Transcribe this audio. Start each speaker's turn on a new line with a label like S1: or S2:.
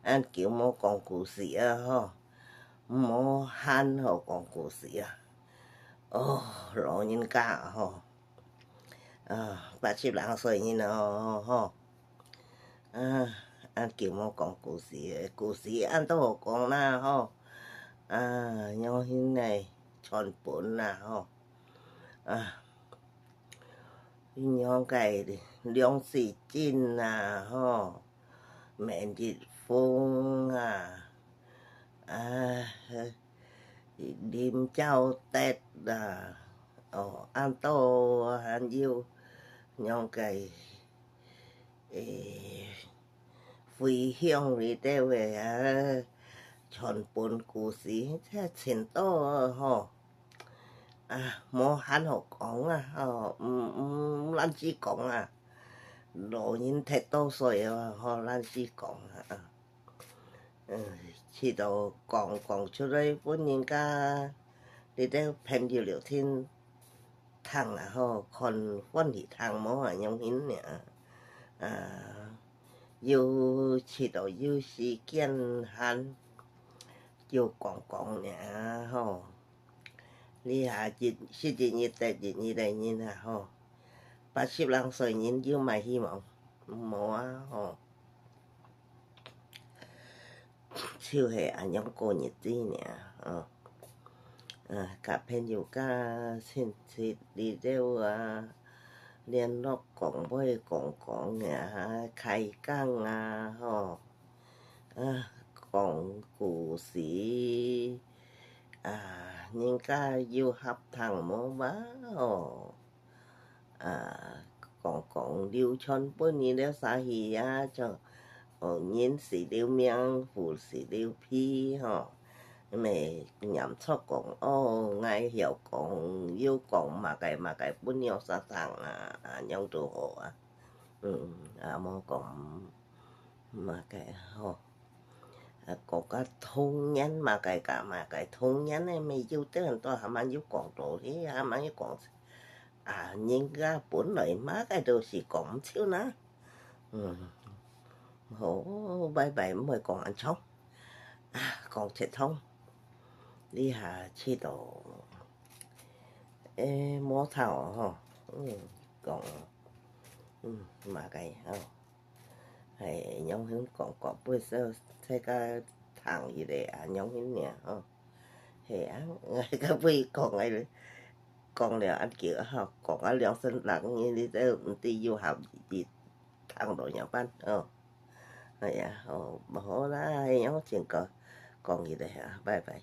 S1: anh kiểu mô còn cụ sĩ ho mô han ho còn cụ sĩ rồi nhìn cả ho 80兩歲呢咯，按叫我講故事嘅，故事按都好講啦，有啲嚟傳本啦，有嘅梁世珍啊，明日風林châu Tết按都按要有嘅回鄉嚟到嘅傳本故事，即係前多冇閒好講唔撚知講老人太多歲好撚知講知道講出來本人家你都朋友聊天談看歡喜談冇用hin要知道要時間限要講你下是日特日嚟80兩歲人要買希望冇就係咁樣過日子กับ朋友家親戚嚟到聯絡講開開工講故事人家要合談冇吧講流傳本年了啥戲就人是了名父是了屁咪nhắm cho con ngay hiểu con yêu con mà cái bún nhau sa thằng nhau đồ hộ mà con mà cái có cái thôn nhắn mà cái thôn nhắn này mày yêu tới hình to hàm ăn yêu con đồ thế hàm ăn yêu con nhưng ra bốn lời má cái đồ chỉ còn thiếu ná hổ bye bye mới còn ăn chóng còn chết thông đi hà chi đồ mua thảo còn mà cái hay nhóm hướng còn bữa sau thấy cái thằng gì để nhóm hướng nè thì cái vi còn ngày còn là anh kia còn ở lượng sinh lặng như đi tới đi du học gì thằng đội nhà ban mà hổ lá hay nhóm chuyện còn gì đây bye bye